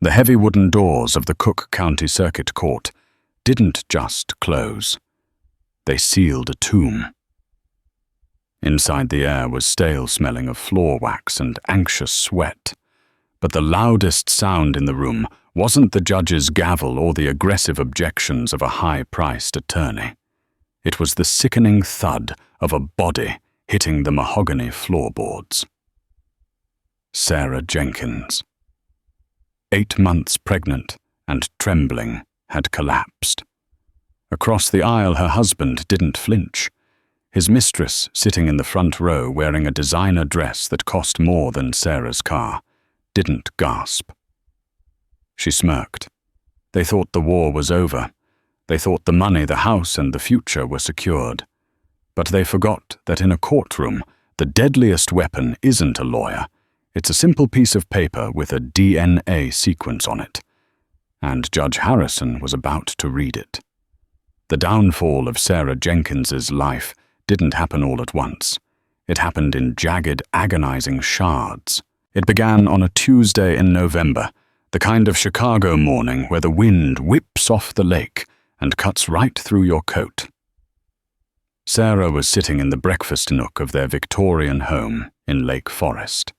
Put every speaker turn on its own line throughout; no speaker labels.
The heavy wooden doors of the Cook County Circuit Court didn't just close. They sealed a tomb. Inside, the air was stale smelling of floor wax and anxious sweat. But the loudest sound in the room wasn't the judge's gavel or the aggressive objections of a high-priced attorney. It was the sickening thud of a body hitting the mahogany floorboards. Sarah Jenkins, 8 months pregnant and trembling, had collapsed. Across the aisle, her husband didn't flinch. His mistress, sitting in the front row wearing a designer dress that cost more than Sarah's car, didn't gasp. She smirked. They thought the war was over. They thought the money, the house, and the future were secured. But they forgot that in a courtroom, the deadliest weapon isn't a lawyer. It's a simple piece of paper with a DNA sequence on it. And Judge Harrison was about to read it. The downfall of Sarah Jenkins's life didn't happen all at once. It happened in jagged, agonizing shards. It began on a Tuesday in November, the kind of Chicago morning where the wind whips off the lake and cuts right through your coat. Sarah was sitting in the breakfast nook of their Victorian home in Lake Forest.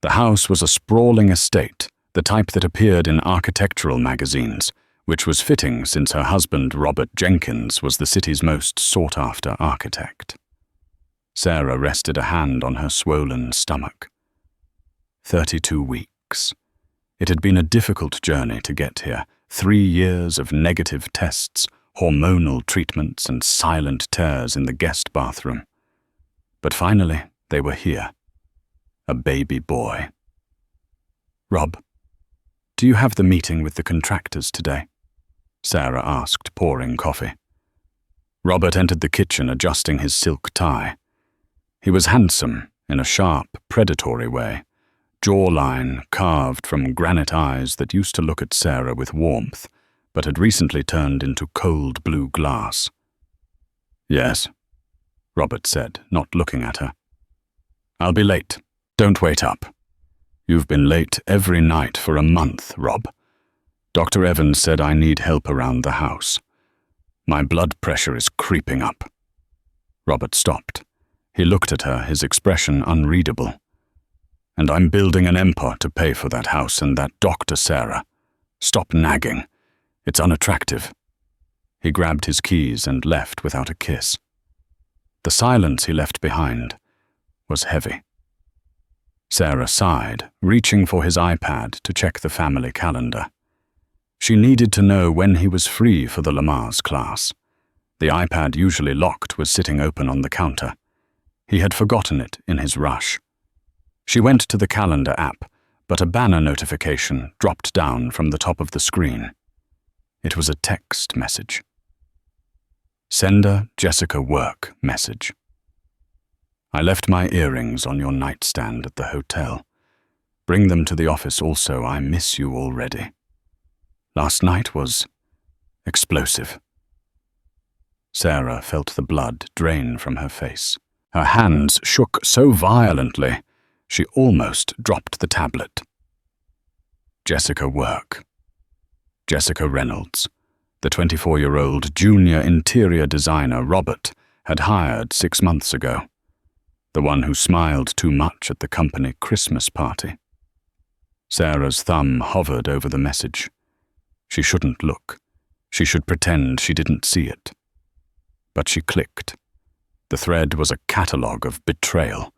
The house was a sprawling estate, the type that appeared in architectural magazines, which was fitting since her husband Robert Jenkins was the city's most sought-after architect. Sarah rested a hand on her swollen stomach. 32 weeks. It had been a difficult journey to get here. 3 years of negative tests, hormonal treatments, and silent tears in the guest bathroom. But finally, they were here. A baby boy. "Rob, do you have the meeting with the contractors today?" Sarah asked, pouring coffee. Robert entered the kitchen, adjusting his silk tie. He was handsome, in a sharp, predatory way, jawline carved from granite eyes that used to look at Sarah with warmth, but had recently turned into cold blue glass. "Yes," Robert said, not looking at her. "I'll be late. Don't wait up. You've been late every night for a month, Rob. Dr. Evans said I need help around the house. My blood pressure is creeping up." Robert stopped. He looked at her, his expression unreadable. "And I'm building an empire to pay for that house and that doctor, Sarah. Stop nagging. It's unattractive." He grabbed his keys and left without a kiss. The silence he left behind was heavy. Sarah sighed, reaching for his iPad to check the family calendar. She needed to know when he was free for the Lamaze class. The iPad, usually locked, was sitting open on the counter. He had forgotten it in his rush. She went to the calendar app, but a banner notification dropped down from the top of the screen. It was a text message. Sender Jessica Work message. "I left my earrings on your nightstand at the hotel. Bring them to the office also. I miss you already. Last night was explosive." Sarah felt the blood drain from her face. Her hands shook so violently, she almost dropped the tablet. Jessica Work. Jessica Reynolds, the 24-year-old junior interior designer Robert had hired 6 months ago. The one who smiled too much at the company Christmas party. Sarah's thumb hovered over the message. She shouldn't look. She should pretend she didn't see it. But she clicked. The thread was a catalogue of betrayal.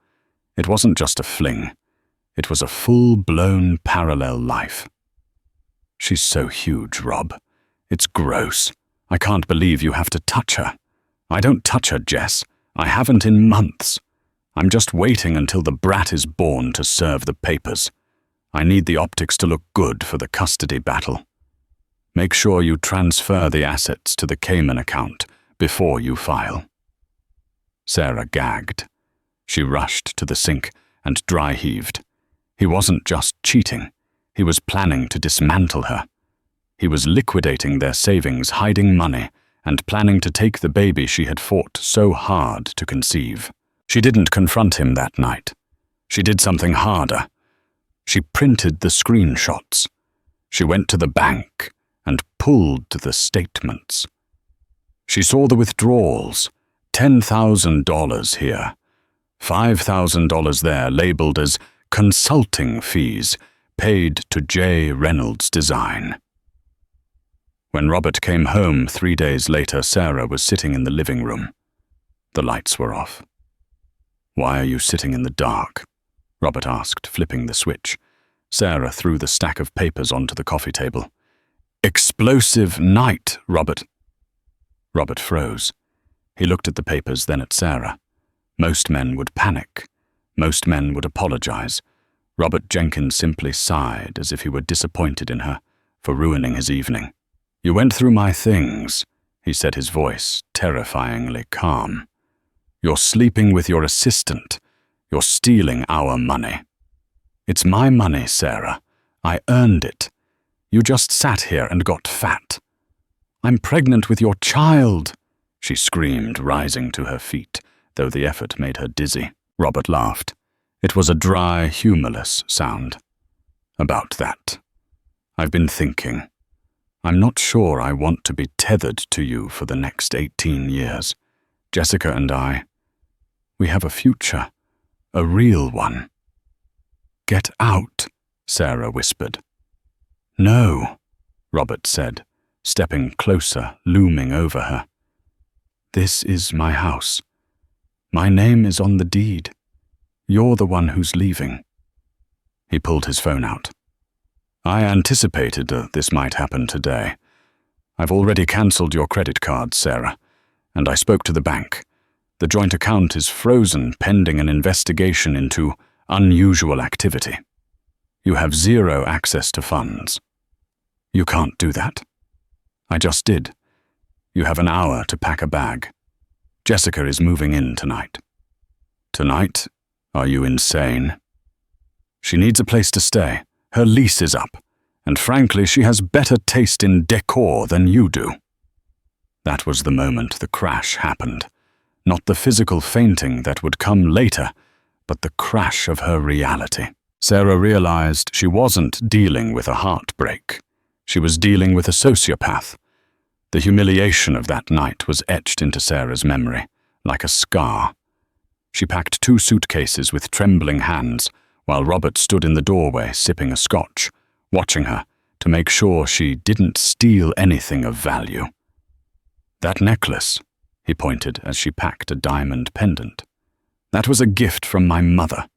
It wasn't just a fling. It was a full-blown parallel life. "She's so huge, Rob. It's gross. I can't believe you have to touch her. I don't touch her, Jess. I haven't in months. I'm just waiting until the brat is born to serve the papers. I need the optics to look good for the custody battle. Make sure you transfer the assets to the Cayman account before you file." Sarah gagged. She rushed to the sink and dry-heaved. He wasn't just cheating. He was planning to dismantle her. He was liquidating their savings, hiding money, and planning to take the baby she had fought so hard to conceive. She didn't confront him that night. She did something harder. She printed the screenshots. She went to the bank and pulled the statements. She saw the withdrawals, $10,000 here, $5,000 there, labeled as consulting fees paid to J. Reynolds Design. When Robert came home 3 days later, Sarah was sitting in the living room. The lights were off. "Why are you sitting in the dark?" Robert asked, flipping the switch. Sarah threw the stack of papers onto the coffee table. "Explosive night, Robert." Robert froze. He looked at the papers, then at Sarah. Most men would panic. Most men would apologize. Robert Jenkins simply sighed as if he were disappointed in her for ruining his evening. "You went through my things," he said, his voice terrifyingly calm. "You're sleeping with your assistant. You're stealing our money." "It's my money, Sarah. I earned it. You just sat here and got fat." "I'm pregnant with your child," she screamed, rising to her feet, though the effort made her dizzy. Robert laughed. It was a dry, humorless sound. "About that. I've been thinking. I'm not sure I want to be tethered to you for the next 18 years. Jessica and we have a future, a real one." "Get out," Sarah whispered. "No," Robert said, stepping closer, looming over her. "This is my house. My name is on the deed. You're the one who's leaving." He pulled his phone out. "I anticipated this might happen today. I've already cancelled your credit card, Sarah, and I spoke to the bank. The joint account is frozen pending an investigation into unusual activity. You have zero access to funds." "You can't do that." "I just did. You have an hour to pack a bag. Jessica is moving in tonight." "Tonight? Are you insane?" "She needs a place to stay. Her lease is up, and frankly, she has better taste in decor than you do." That was the moment the crash happened. Not the physical fainting that would come later, but the crash of her reality. Sarah realized she wasn't dealing with a heartbreak. She was dealing with a sociopath. The humiliation of that night was etched into Sarah's memory, like a scar. She packed 2 suitcases with trembling hands, while Robert stood in the doorway sipping a scotch, watching her to make sure she didn't steal anything of value. "That necklace," he pointed as she packed a diamond pendant. "That was a gift from my mother.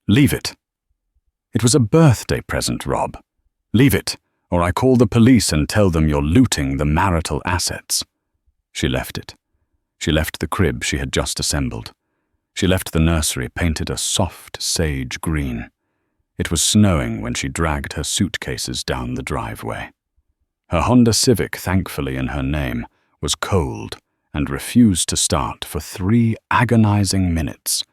Leave it." "It was a birthday present, Rob. Leave it, or I call the police and tell them you're looting the marital assets." She left it. She left the crib she had just assembled. She left the nursery painted a soft sage green. It was snowing when she dragged her suitcases down the driveway. Her Honda Civic, thankfully in her name, was cold and refused to start for 3 agonizing minutes.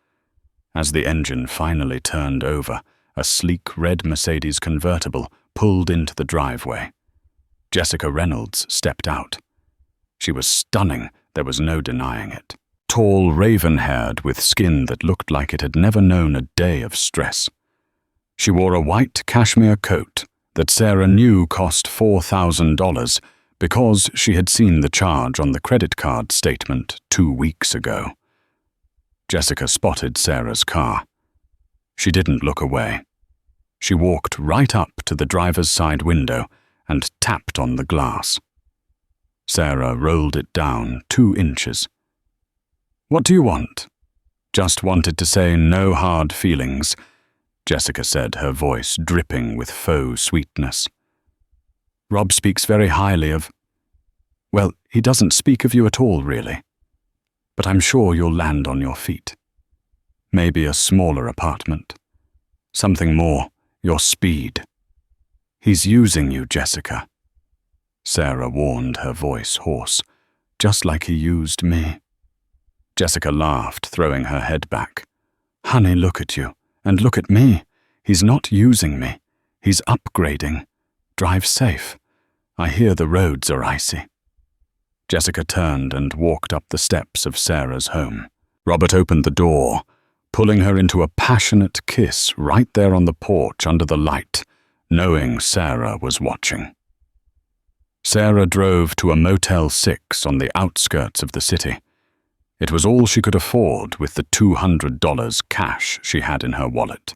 As the engine finally turned over, a sleek red Mercedes convertible pulled into the driveway. Jessica Reynolds stepped out. She was stunning, there was no denying it. Tall, raven-haired, with skin that looked like it had never known a day of stress. She wore a white cashmere coat that Sarah knew cost $4,000 because she had seen the charge on the credit card statement 2 weeks ago. Jessica spotted Sarah's car. She didn't look away. She walked right up to the driver's side window and tapped on the glass. Sarah rolled it down 2 inches. "What do you want?" "Just wanted to say no hard feelings," Jessica said, her voice dripping with faux sweetness. "Rob speaks very highly of... Well, he doesn't speak of you at all, really. But I'm sure you'll land on your feet. Maybe a smaller apartment. Something more, your speed. He's using you, Jessica." Sarah warned, her voice hoarse, "just like he used me." Jessica laughed, throwing her head back. "Honey, look at you. And look at me. He's not using me. He's upgrading. Drive safe. I hear the roads are icy." Jessica turned and walked up the steps of Sarah's home. Robert opened the door, pulling her into a passionate kiss right there on the porch under the light, knowing Sarah was watching. Sarah drove to a Motel 6 on the outskirts of the city. It was all she could afford with the $200 cash she had in her wallet.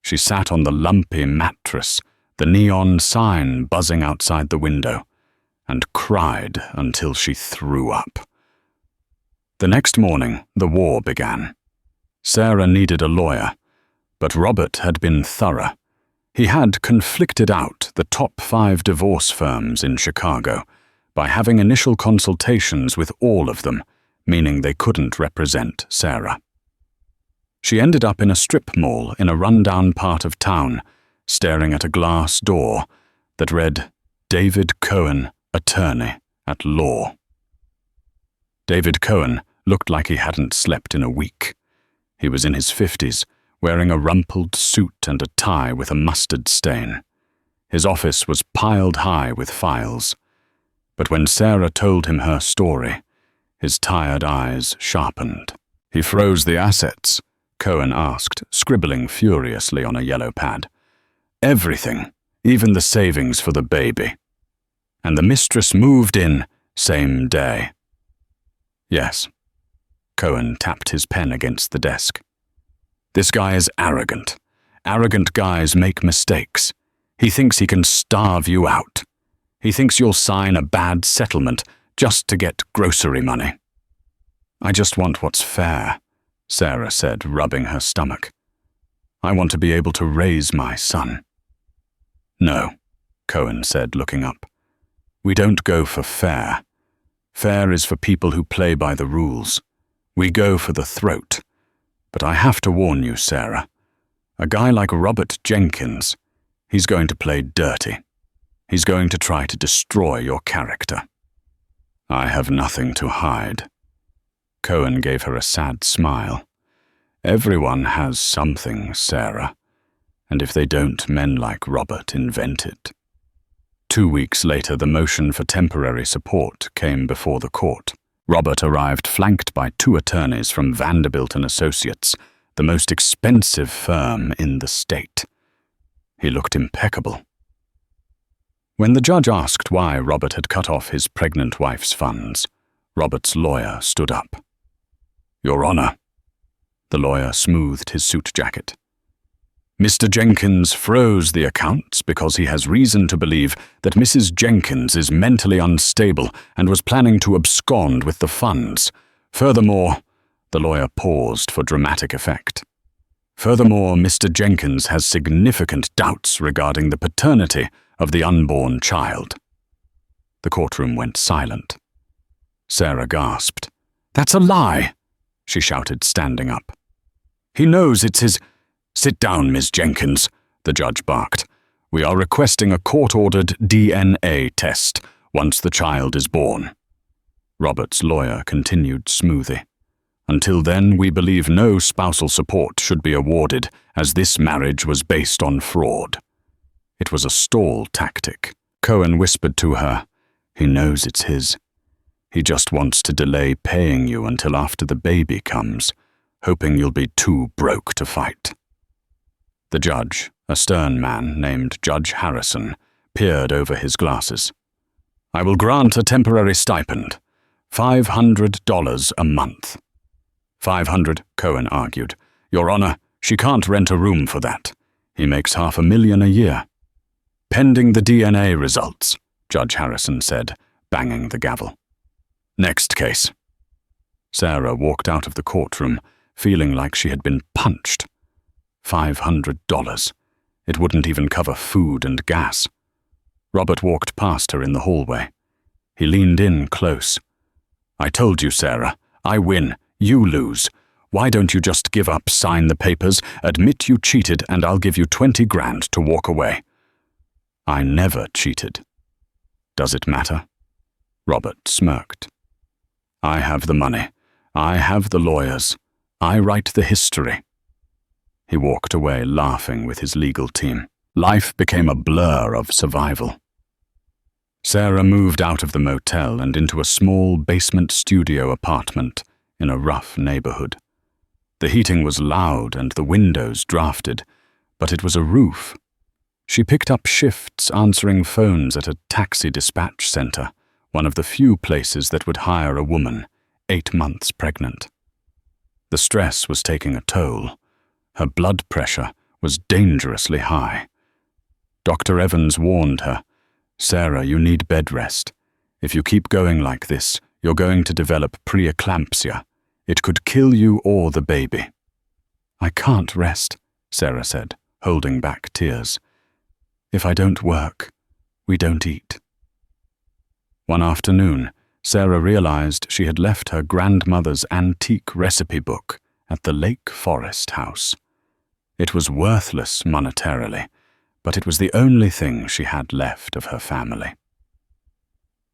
She sat on the lumpy mattress, the neon sign buzzing outside the window, and cried until she threw up. The next morning, the war began. Sarah needed a lawyer, but Robert had been thorough. He had conflicted out the top 5 divorce firms in Chicago by having initial consultations with all of them, meaning they couldn't represent Sarah. She ended up in a strip mall in a rundown part of town, staring at a glass door that read, David Cohen, Attorney at Law. David Cohen looked like he hadn't slept in a week. He was in his 50s, wearing a rumpled suit and a tie with a mustard stain. His office was piled high with files. But when Sarah told him her story, his tired eyes sharpened. He froze the assets, Cohen asked, scribbling furiously on a yellow pad. Everything, even the savings for the baby. And the mistress moved in same day. Yes. Cohen tapped his pen against the desk. This guy is arrogant. Arrogant guys make mistakes. He thinks he can starve you out. He thinks you'll sign a bad settlement just to get grocery money. I just want what's fair, Sarah said, rubbing her stomach. I want to be able to raise my son. No, Cohen said, looking up. We don't go for fair. Fair is for people who play by the rules. We go for the throat. But I have to warn you, Sarah. A guy like Robert Jenkins, he's going to play dirty. He's going to try to destroy your character. I have nothing to hide. Cohen gave her a sad smile. Everyone has something, Sarah. And if they don't, men like Robert invent it. 2 weeks later, the motion for temporary support came before the court. Robert arrived flanked by 2 attorneys from Vanderbilt and Associates, the most expensive firm in the state. He looked impeccable. When the judge asked why Robert had cut off his pregnant wife's funds, Robert's lawyer stood up. Your Honor. The lawyer smoothed his suit jacket. Mr. Jenkins froze the accounts because he has reason to believe that Mrs. Jenkins is mentally unstable and was planning to abscond with the funds. Furthermore, the lawyer paused for dramatic effect. Furthermore, Mr. Jenkins has significant doubts regarding the paternity of the unborn child. The courtroom went silent. Sarah gasped. That's a lie, she shouted, standing up. He knows it's his... Sit down, Miss Jenkins, the judge barked. We are requesting a court-ordered DNA test once the child is born. Robert's lawyer continued smoothly. Until then, we believe no spousal support should be awarded, as this marriage was based on fraud. It was a stall tactic. Cohen whispered to her, He knows it's his. He just wants to delay paying you until after the baby comes, hoping you'll be too broke to fight. The judge, a stern man named Judge Harrison, peered over his glasses. I will grant a temporary stipend, $500 a month. 500, Cohen argued. Your Honor, she can't rent a room for that. He makes $500,000 a year. Pending the DNA results, Judge Harrison said, banging the gavel. Next case. Sarah walked out of the courtroom, feeling like she had been punched. $500. It wouldn't even cover food and gas. Robert walked past her in the hallway. He leaned in close. I told you, Sarah. I win. You lose. Why don't you just give up, sign the papers, admit you cheated, and I'll give you 20 grand to walk away. I never cheated. Does it matter? Robert smirked. I have the money. I have the lawyers. I write the history. He walked away laughing with his legal team. Life became a blur of survival. Sarah moved out of the motel and into a small basement studio apartment in a rough neighborhood. The heating was loud and the windows drafted, but it was a roof. She picked up shifts answering phones at a taxi dispatch center, one of the few places that would hire a woman 8 months pregnant. The stress was taking a toll. Her blood pressure was dangerously high. Dr. Evans warned her, "Sarah, you need bed rest. If you keep going like this, you're going to develop preeclampsia. It could kill you or the baby." "I can't rest," Sarah said, holding back tears. "If I don't work, we don't eat." One afternoon, Sarah realized she had left her grandmother's antique recipe book at the Lake Forest house. It was worthless monetarily, but it was the only thing she had left of her family.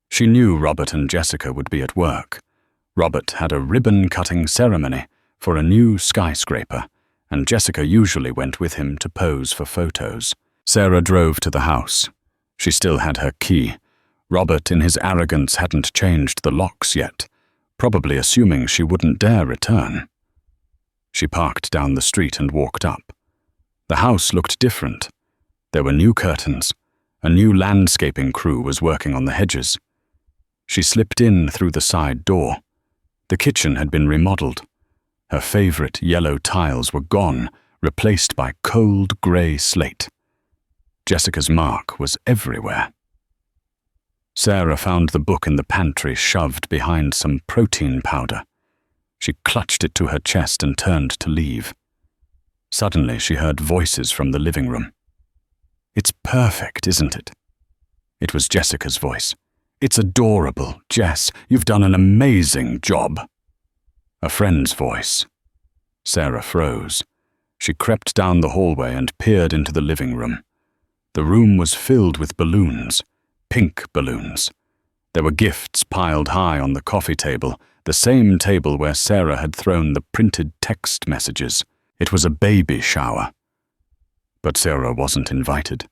She knew Robert and Jessica would be at work. Robert had a ribbon-cutting ceremony for a new skyscraper, and Jessica usually went with him to pose for photos. Sarah drove to the house. She still had her key. Robert, in his arrogance, hadn't changed the locks yet, probably assuming she wouldn't dare return. She parked down the street and walked up. The house looked different. There were new curtains. A new landscaping crew was working on the hedges. She slipped in through the side door. The kitchen had been remodeled. Her favorite yellow tiles were gone, replaced by cold grey slate. Jessica's mark was everywhere. Sarah found the book in the pantry shoved behind some protein powder. She clutched it to her chest and turned to leave. Suddenly she heard voices from the living room. "It's perfect, isn't it?" It was Jessica's voice. "It's adorable, Jess. You've done an amazing job." A friend's voice. Sarah froze. She crept down the hallway and peered into the living room. The room was filled with balloons, pink balloons. There were gifts piled high on the coffee table, the same table where Sarah had thrown the printed text messages. It was a baby shower. But Sarah wasn't invited.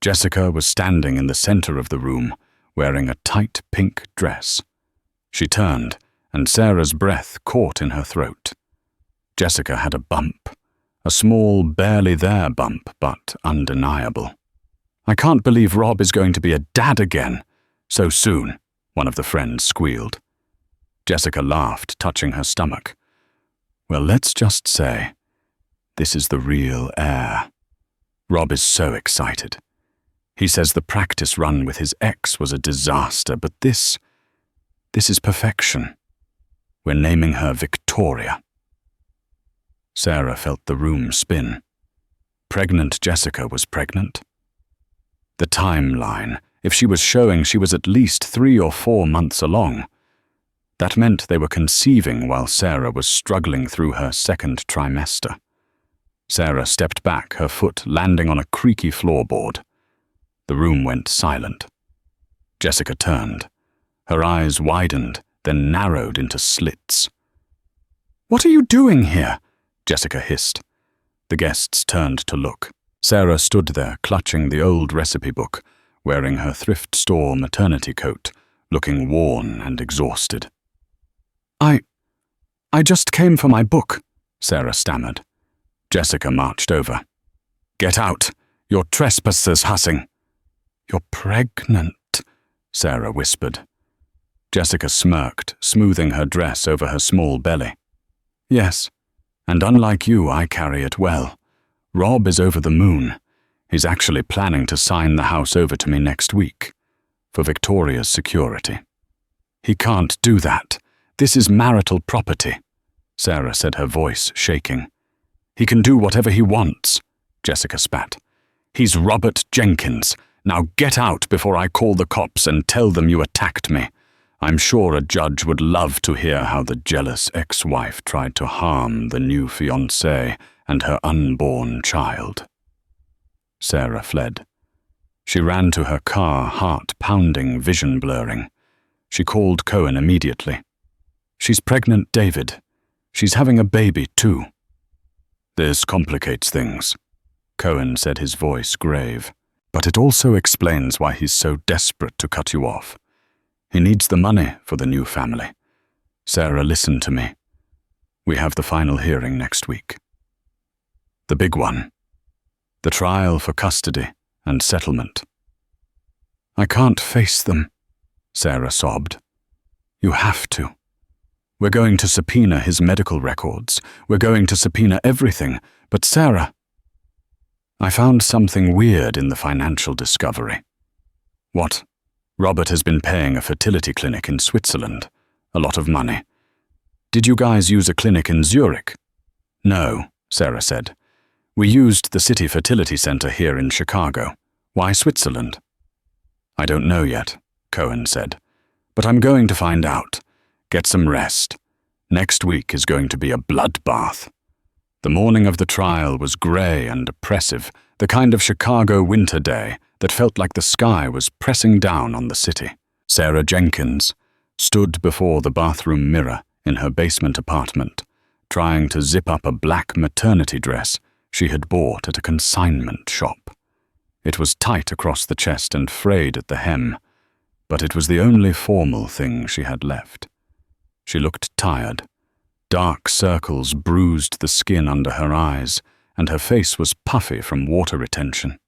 Jessica was standing in the center of the room, wearing a tight pink dress. She turned, and Sarah's breath caught in her throat. Jessica had a bump, a small, barely there bump, but undeniable. "I can't believe Rob is going to be a dad again so soon," one of the friends squealed. Jessica laughed, touching her stomach. "Well, let's just say, this is the real heir. Rob is so excited. He says the practice run with his ex was a disaster, but this is perfection. We're naming her Victoria." Sarah felt the room spin. Pregnant Jessica was pregnant. The timeline, if she was showing she was at least 3 or 4 months along. That meant they were conceiving while Sarah was struggling through her second trimester. Sarah stepped back, her foot landing on a creaky floorboard. The room went silent. Jessica turned. Her eyes widened, then narrowed into slits. "What are you doing here?" Jessica hissed. The guests turned to look. Sarah stood there, clutching the old recipe book, wearing her thrift store maternity coat, looking worn and exhausted. I just came for my book," Sarah stammered. Jessica marched over. "Get out! You're trespassers hussing." "You're pregnant," Sarah whispered. Jessica smirked, smoothing her dress over her small belly. "Yes, and unlike you, I carry it well. Rob is over the moon. He's actually planning to sign the house over to me next week, for Victoria's security." "He can't do that. This is marital property," Sarah said, her voice shaking. "He can do whatever he wants," Jessica spat. "He's Robert Jenkins. Now get out before I call the cops and tell them you attacked me. I'm sure a judge would love to hear how the jealous ex-wife tried to harm the new fiancé and her unborn child." Sarah fled. She ran to her car, heart pounding, vision blurring. She called Cohen immediately. "She's pregnant, David. She's having a baby, too." "This complicates things," Cohen said, his voice grave. "But it also explains why he's so desperate to cut you off. He needs the money for the new family. Sarah, listen to me. We have the final hearing next week. The big one. The trial for custody and settlement. "I can't face them," Sarah sobbed. "You have to. We're going to subpoena his medical records. We're going to subpoena everything. But Sarah..." "I found something weird in the financial discovery." "What?" "Robert has been paying a fertility clinic in Switzerland. A lot of money. Did you guys use a clinic in Zurich?" "No," Sarah said. "We used the City Fertility Center here in Chicago. Why Switzerland?" "I don't know yet," Cohen said. "But I'm going to find out. Get some rest. Next week is going to be a bloodbath." The morning of the trial was grey and oppressive, the kind of Chicago winter day that felt like the sky was pressing down on the city. Sarah Jenkins stood before the bathroom mirror in her basement apartment, trying to zip up a black maternity dress she had bought at a consignment shop. It was tight across the chest and frayed at the hem, but it was the only formal thing she had left. She looked tired. Dark circles bruised the skin under her eyes, and her face was puffy from water retention.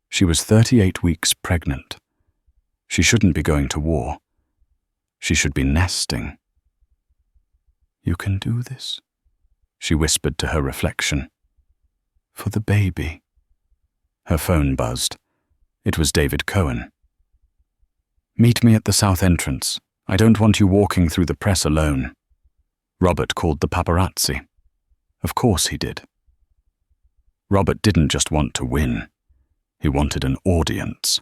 She was 38 weeks pregnant. She shouldn't be going to war. She should be nesting. "You can do this," she whispered to her reflection. "For the baby." Her phone buzzed. It was David Cohen. "Meet me at the south entrance. I don't want you walking through the press alone." Robert called the paparazzi. Of course he did. Robert didn't just want to win. He wanted an audience.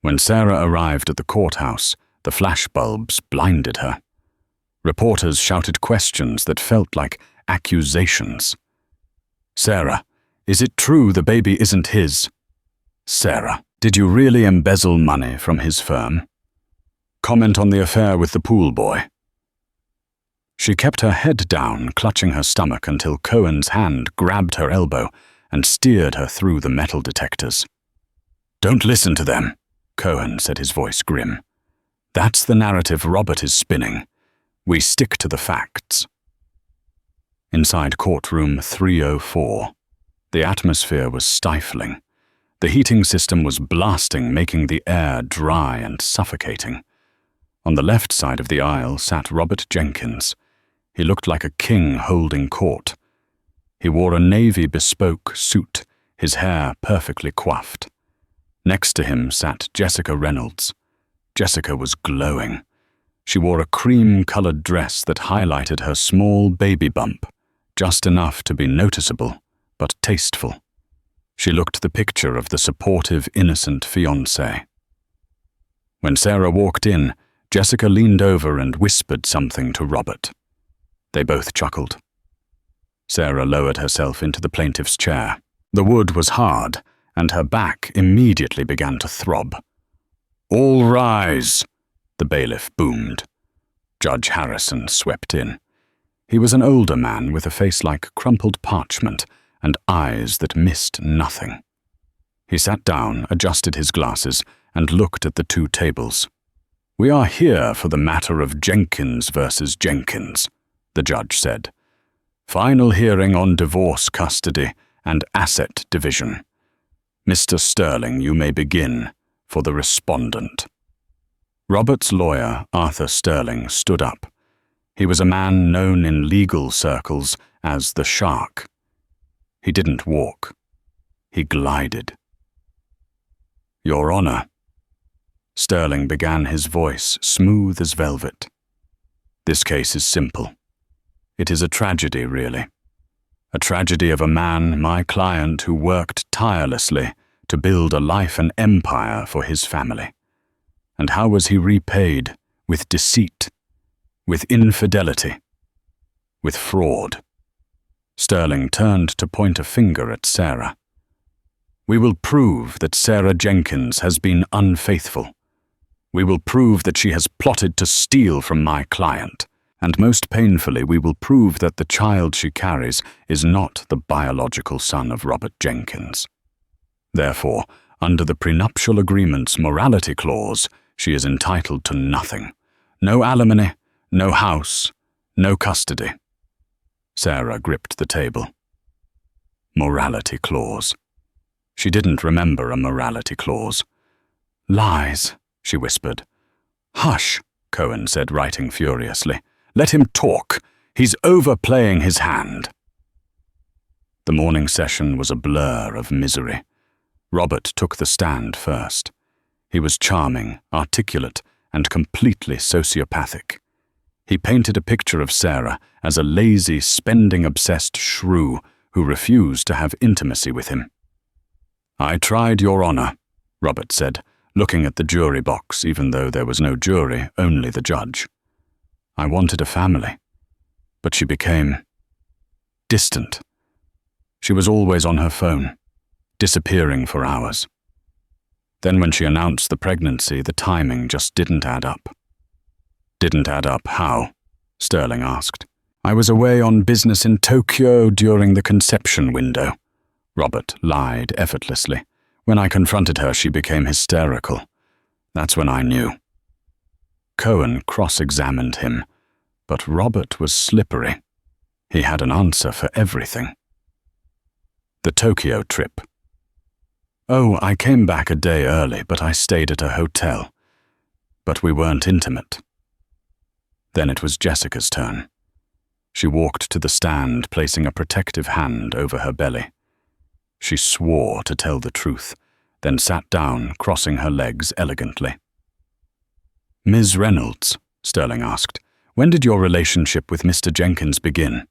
When Sarah arrived at the courthouse, the flashbulbs blinded her. Reporters shouted questions that felt like accusations. "Sarah, is it true the baby isn't his?" "Sarah, did you really embezzle money from his firm?" "Comment on the affair with the pool boy." She kept her head down, clutching her stomach until Cohen's hand grabbed her elbow and steered her through the metal detectors. "Don't listen to them," Cohen said, his voice grim. "That's the narrative Robert is spinning. We stick to the facts." Inside courtroom 304, the atmosphere was stifling. The heating system was blasting, making the air dry and suffocating. On the left side of the aisle sat Robert Jenkins. He looked like a king holding court. He wore a navy bespoke suit, his hair perfectly coiffed. Next to him sat Jessica Reynolds. Jessica was glowing. She wore a cream-colored dress that highlighted her small baby bump, just enough to be noticeable, but tasteful. She looked the picture of the supportive, innocent fiancé. When Sarah walked in, Jessica leaned over and whispered something to Robert. They both chuckled. Sarah lowered herself into the plaintiff's chair. The wood was hard, and her back immediately began to throb. "All rise," the bailiff boomed. Judge Harrison swept in. He was an older man with a face like crumpled parchment and eyes that missed nothing. He sat down, adjusted his glasses, and looked at the two tables. "We are here for the matter of Jenkins versus Jenkins," the judge said. "Final hearing on divorce custody and asset division. Mr. Sterling, you may begin for the respondent." Robert's lawyer, Arthur Sterling, stood up. He was a man known in legal circles as the Shark. He didn't walk. He glided. "Your Honor." Sterling began, his voice smooth as velvet. "This case is simple. It is a tragedy, really. A tragedy of a man, my client, who worked tirelessly to build a life and empire for his family. And how was he repaid? With deceit, with infidelity, with fraud." Sterling turned to point a finger at Sarah. "We will prove that Sarah Jenkins has been unfaithful. We will prove that she has plotted to steal from my client. And most painfully, we will prove that the child she carries is not the biological son of Robert Jenkins. Therefore, under the prenuptial agreement's morality clause, she is entitled to nothing. No alimony, no house, no custody." Sarah gripped the table. Morality clause. She didn't remember a morality clause. "Lies," she whispered. "Hush," Cohen said, writing furiously. "Let him talk. He's overplaying his hand." The morning session was a blur of misery. Robert took the stand first. He was charming, articulate, and completely sociopathic. He painted a picture of Sarah as a lazy, spending-obsessed shrew who refused to have intimacy with him. "I tried, Your Honor," Robert said, looking at the jury box even though there was no jury, only the judge. "I wanted a family, but she became distant. She was always on her phone, disappearing for hours. Then when she announced the pregnancy, the timing just didn't add up." "Didn't add up how?" Sterling asked. "I was away on business in Tokyo during the conception window," Robert lied effortlessly. "When I confronted her, she became hysterical. That's when I knew." Cohen cross-examined him, but Robert was slippery. He had an answer for everything. "The Tokyo trip." "Oh, I came back a day early, but I stayed at a hotel. But we weren't intimate." Then it was Jessica's turn. She walked to the stand, placing a protective hand over her belly. She swore to tell the truth, then sat down, crossing her legs elegantly. "Ms. Reynolds," Sterling asked, "when did your relationship with Mr. Jenkins begin?"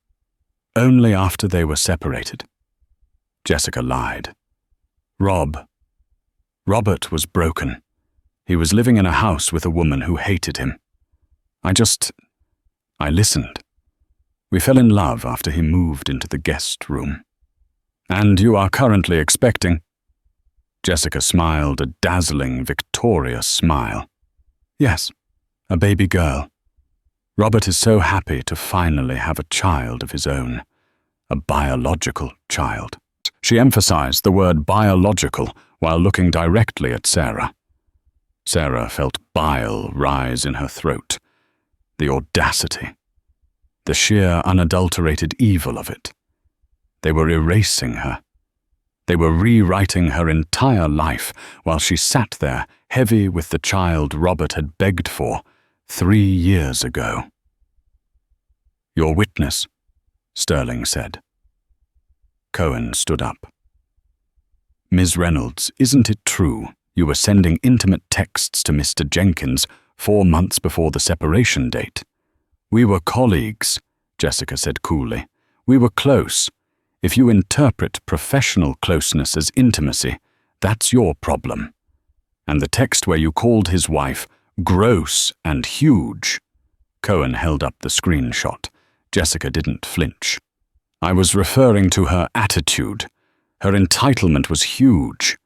"Only after they were separated." Jessica lied. Robert was broken. He was living in a house with a woman who hated him. I listened. We fell in love after he moved into the guest room." "And you are currently expecting?" Jessica smiled, a dazzling, victorious smile. "Yes, a baby girl. Robert is so happy to finally have a child of his own, a biological child." She emphasized the word biological while looking directly at Sarah. Sarah felt bile rise in her throat. The audacity. The sheer, unadulterated evil of it. They were erasing her. They were rewriting her entire life while she sat there, heavy with the child Robert had begged for 3 years ago. "Your witness," Sterling said. Cohen stood up. "Ms. Reynolds, isn't it true you were sending intimate texts to Mr. Jenkins 4 months before the separation date?" "We were colleagues," Jessica said coolly. "We were close. If you interpret professional closeness as intimacy, that's your problem. And the text where you called his wife gross and huge." Cohen held up the screenshot. Jessica didn't flinch. "I was referring to her attitude. Her entitlement was huge.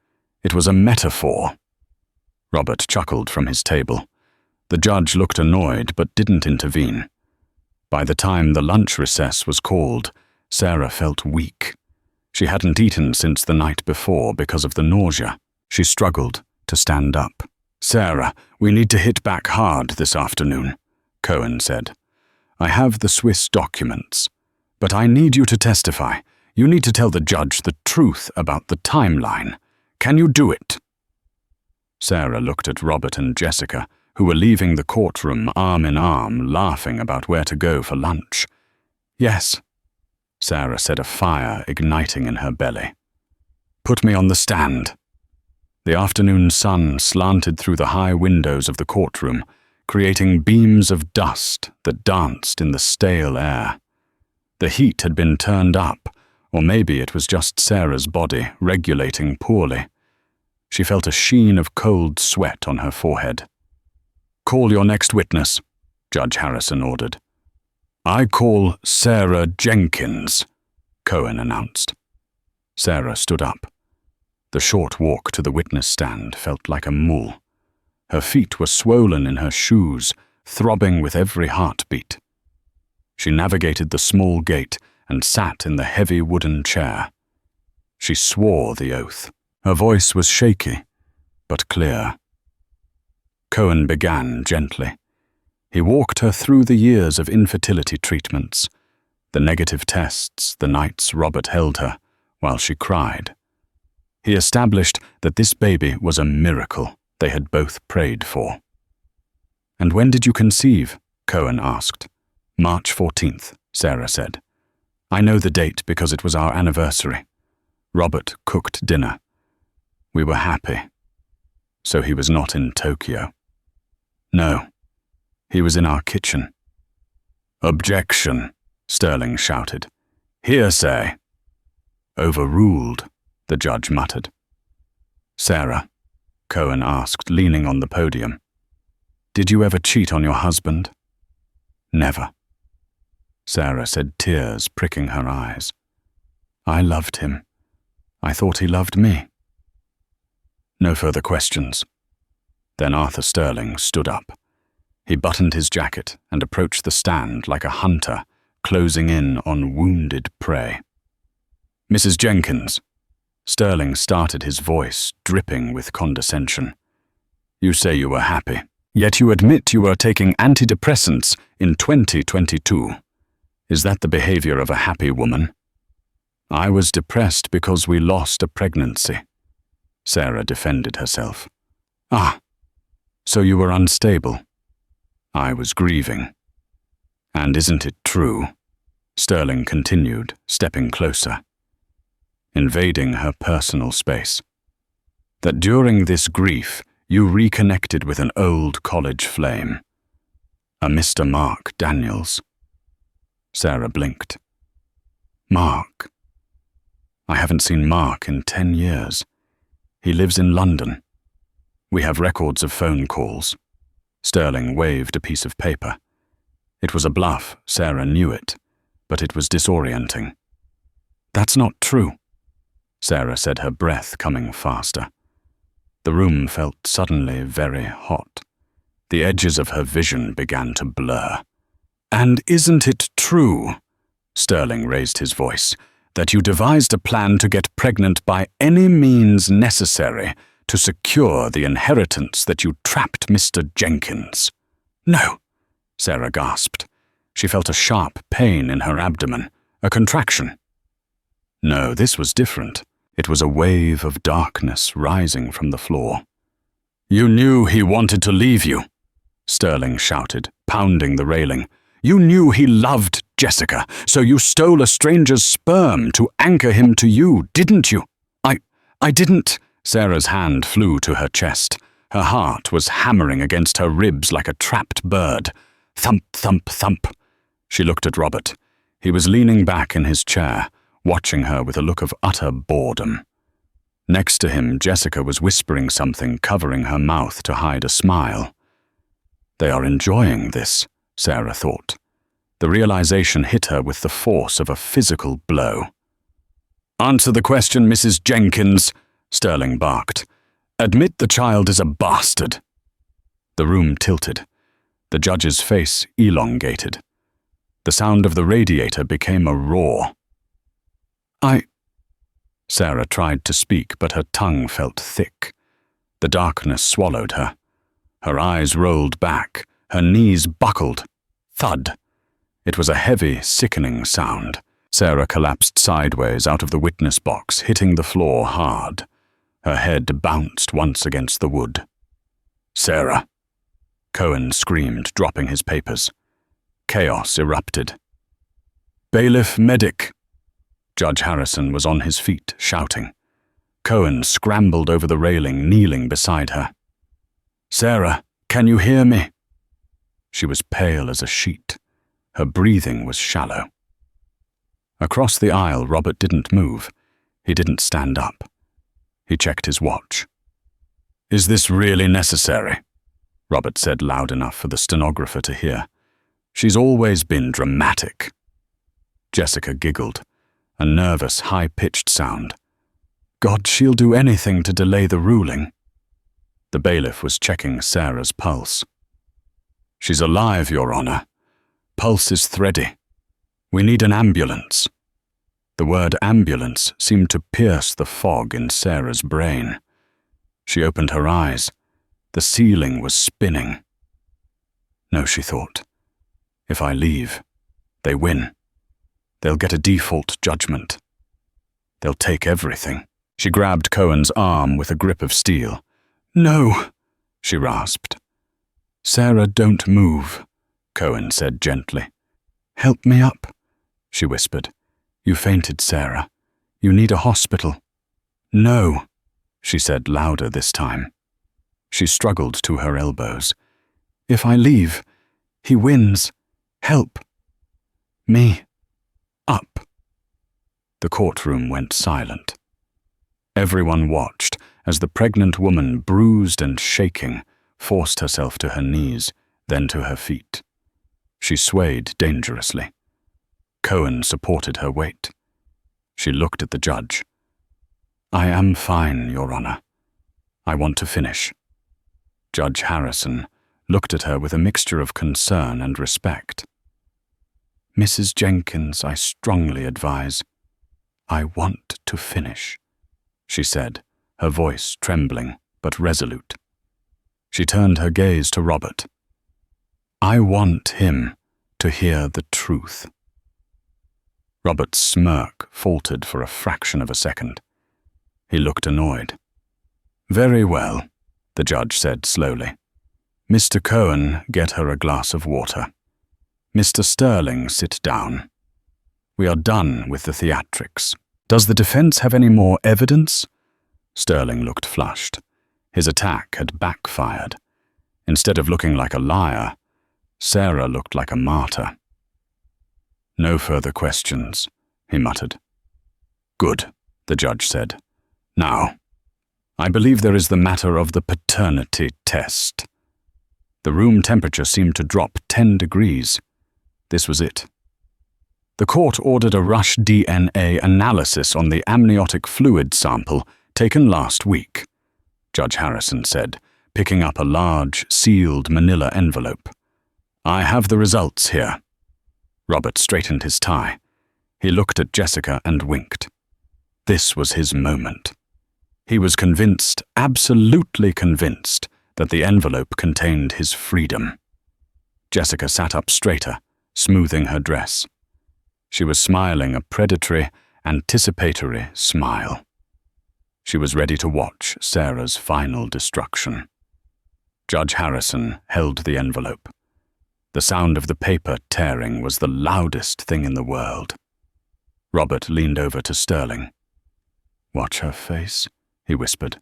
It was a metaphor." Robert chuckled from his table. The judge looked annoyed but didn't intervene. By the time the lunch recess was called, Sarah felt weak. She hadn't eaten since the night before because of the nausea. She struggled to stand up. "Sarah, we need to hit back hard this afternoon," Cohen said. "I have the Swiss documents. But I need you to testify. You need to tell the judge the truth about the timeline. Can you do it?" Sarah looked at Robert and Jessica, who were leaving the courtroom arm in arm, laughing about where to go for lunch. "Yes," Sarah said, a fire igniting in her belly. "Put me on the stand." The afternoon sun slanted through the high windows of the courtroom, creating beams of dust that danced in the stale air. The heat had been turned up, or maybe it was just Sarah's body regulating poorly. She felt a sheen of cold sweat on her forehead. "Call your next witness," Judge Harrison ordered. "I call Sarah Jenkins," Cohen announced. Sarah stood up. The short walk to the witness stand felt like a mule. Her feet were swollen in her shoes, throbbing with every heartbeat. She navigated the small gate and sat in the heavy wooden chair. She swore the oath. Her voice was shaky, but clear. Cohen began gently. He walked her through the years of infertility treatments, the negative tests, the nights Robert held her, while she cried. He established that this baby was a miracle they had both prayed for. "And when did you conceive?" Cohen asked. "March 14th, Sarah said. "I know the date because it was our anniversary. Robert cooked dinner. We were happy. So he was not in Tokyo." "No, he was in our kitchen." "Objection," Sterling shouted. "Hearsay." "Overruled," the judge muttered. "Sarah," Cohen asked, leaning on the podium, "did you ever cheat on your husband?" "Never." Sarah said, tears pricking her eyes. "I loved him. I thought he loved me." No further questions. Then Arthur Sterling stood up. He buttoned his jacket and approached the stand like a hunter closing in on wounded prey. "Mrs. Jenkins," Sterling started, his voice dripping with condescension. "You say you were happy, yet you admit you were taking antidepressants in 2022. Is that the behavior of a happy woman?" "I was depressed because we lost a pregnancy," Sarah defended herself. "Ah, so you were unstable." "I was grieving." "And isn't it true?" Sterling continued, stepping closer, invading her personal space, "that during this grief you reconnected with an old college flame, a Mr. Mark Daniels?" Sarah blinked. "Mark? I haven't seen Mark in 10 years. He lives in London. We have records of phone calls." Sterling waved a piece of paper. It was a bluff, Sarah knew it, but it was disorienting. "That's not true," Sarah said, her breath coming faster. The room felt suddenly very hot. The edges of her vision began to blur. "And isn't it true," Sterling raised his voice, "that you devised a plan to get pregnant by any means necessary to secure the inheritance that you trapped Mr. Jenkins?" "No," Sarah gasped. She felt a sharp pain in her abdomen, a contraction. No, this was different. It was a wave of darkness rising from the floor. "You knew he wanted to leave you," Sterling shouted, pounding the railing. "You knew he loved Jessica, so you stole a stranger's sperm to anchor him to you, didn't you?" I didn't." Sarah's hand flew to her chest. Her heart was hammering against her ribs like a trapped bird. Thump, thump, thump. She looked at Robert. He was leaning back in his chair, watching her with a look of utter boredom. Next to him, Jessica was whispering something, covering her mouth to hide a smile. They are enjoying this, Sarah thought. The realization hit her with the force of a physical blow. "Answer the question, Mrs. Jenkins," Sterling barked. "Admit the child is a bastard." The room tilted. The judge's face elongated. The sound of the radiator became a roar. Sarah tried to speak, but her tongue felt thick. The darkness swallowed her. Her eyes rolled back, her knees buckled. Thud. It was a heavy, sickening sound. Sarah collapsed sideways out of the witness box, hitting the floor hard. Her head bounced once against the wood. "Sarah!" Cohen screamed, dropping his papers. Chaos erupted. "Bailiff medic!" Judge Harrison was on his feet, shouting. Cohen scrambled over the railing, kneeling beside her. "Sarah, can you hear me?" She was pale as a sheet. Her breathing was shallow. Across the aisle, Robert didn't move. He didn't stand up. He checked his watch. "Is this really necessary?" Robert said loud enough for the stenographer to hear. "She's always been dramatic." Jessica giggled, a nervous, high-pitched sound. "God, she'll do anything to delay the ruling." The bailiff was checking Sarah's pulse. "She's alive, Your Honor. Pulse is thready. We need an ambulance." The word ambulance seemed to pierce the fog in Sarah's brain. She opened her eyes. The ceiling was spinning. No, she thought. If I leave, they win. They'll get a default judgment. They'll take everything. She grabbed Cohen's arm with a grip of steel. "No," she rasped. "Sarah, don't move," Cohen said gently. "Help me up," she whispered. "You fainted, Sarah. You need a hospital." "No," she said louder this time. She struggled to her elbows. "If I leave, he wins. Help. Me. Up." The courtroom went silent. Everyone watched as the pregnant woman, bruised and shaking, forced herself to her knees, then to her feet. She swayed dangerously. Cohen supported her weight. She looked at the judge. "I am fine, Your Honor. I want to finish." Judge Harrison looked at her with a mixture of concern and respect. "Mrs. Jenkins, I strongly advise." "I want to finish," she said, her voice trembling but resolute. She turned her gaze to Robert. "I want him to hear the truth." Robert's smirk faltered for a fraction of a second. He looked annoyed. "Very well," the judge said slowly. "Mr. Cohen, get her a glass of water. Mr. Sterling, sit down. We are done with the theatrics. Does the defense have any more evidence?" Sterling looked flushed. His attack had backfired. Instead of looking like a liar, Sarah looked like a martyr. "No further questions," he muttered. "Good," the judge said. "Now, I believe there is the matter of the paternity test." The room temperature seemed to drop 10 degrees. This was it. The court ordered a rush DNA analysis on the amniotic fluid sample taken last week, Judge Harrison said, picking up a large, sealed manila envelope. "I have the results here." Robert straightened his tie. He looked at Jessica and winked. This was his moment. He was convinced, absolutely convinced, that the envelope contained his freedom. Jessica sat up straighter, smoothing her dress. She was smiling a predatory, anticipatory smile. She was ready to watch Sarah's final destruction. Judge Harrison held the envelope. The sound of the paper tearing was the loudest thing in the world. Robert leaned over to Sterling. "Watch her face," he whispered.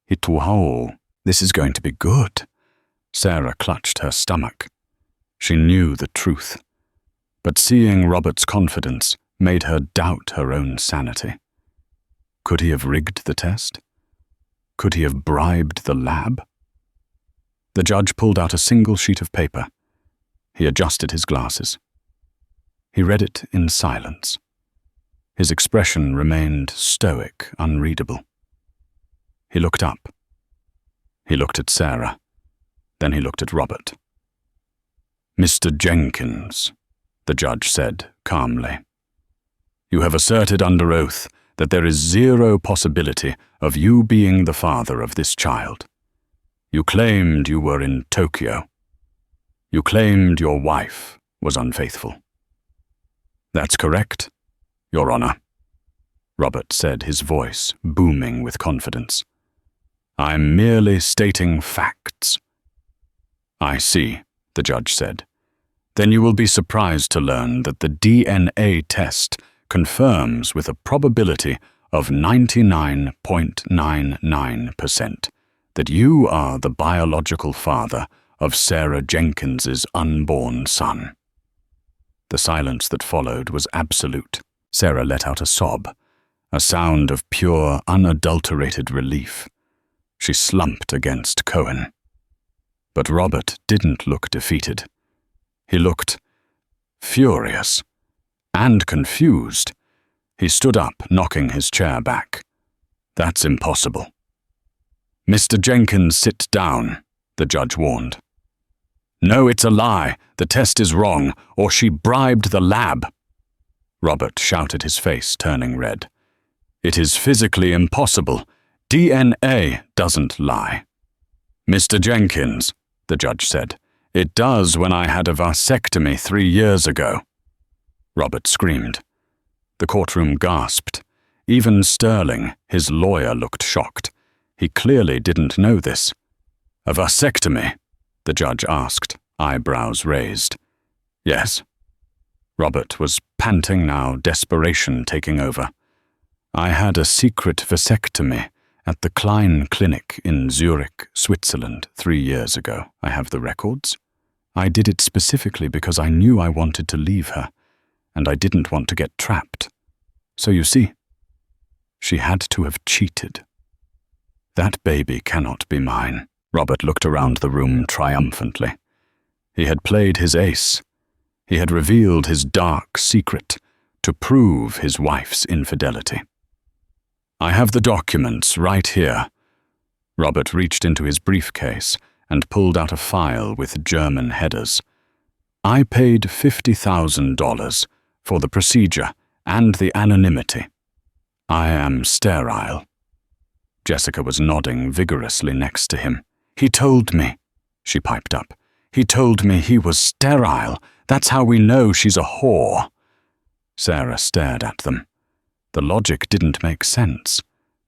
"Ituhao, this is going to be good." Sarah clutched her stomach. She knew the truth, but seeing Robert's confidence made her doubt her own sanity. Could he have rigged the test? Could he have bribed the lab? The judge pulled out a single sheet of paper. He adjusted his glasses. He read it in silence. His expression remained stoic, unreadable. He looked up. He looked at Sarah. Then he looked at Robert. "Mr. Jenkins," the judge said calmly, "you have asserted under oath that there is zero possibility of you being the father of this child. You claimed you were in Tokyo. You claimed your wife was unfaithful." "That's correct, Your Honor," Robert said, his voice booming with confidence. "I'm merely stating facts." "I see," the judge said. "Then you will be surprised to learn that the DNA test confirms with a probability of 99.99% that you are the biological father of Sarah Jenkins's unborn son." The silence that followed was absolute. Sarah let out a sob, a sound of pure, unadulterated relief. She slumped against Cohen. But Robert didn't look defeated. He looked furious and confused. He stood up, knocking his chair back. "That's impossible." "Mr. Jenkins, sit down," the judge warned. "No, it's a lie. The test is wrong, or she bribed the lab." Robert shouted, his face turning red. "It is physically impossible. DNA doesn't lie." "Mr. Jenkins," the judge said, "it does when I had a vasectomy 3 years ago." Robert screamed. The courtroom gasped. Even Sterling, his lawyer, looked shocked. He clearly didn't know this. "A vasectomy?" the judge asked, eyebrows raised. "Yes." Robert was panting now, desperation taking over. "I had a secret vasectomy at the Klein Clinic in Zurich, Switzerland, 3 years ago. I have the records. I did it specifically because I knew I wanted to leave her, and I didn't want to get trapped. So you see, she had to have cheated. That baby cannot be mine." Robert looked around the room triumphantly. He had played his ace. He had revealed his dark secret to prove his wife's infidelity. "I have the documents right here." Robert reached into his briefcase and pulled out a file with German headers. "I paid $50,000 for the procedure and the anonymity. I am sterile." Jessica was nodding vigorously next to him. "He told me," she piped up. "He told me he was sterile. That's how we know she's a whore." Sarah stared at them. The logic didn't make sense.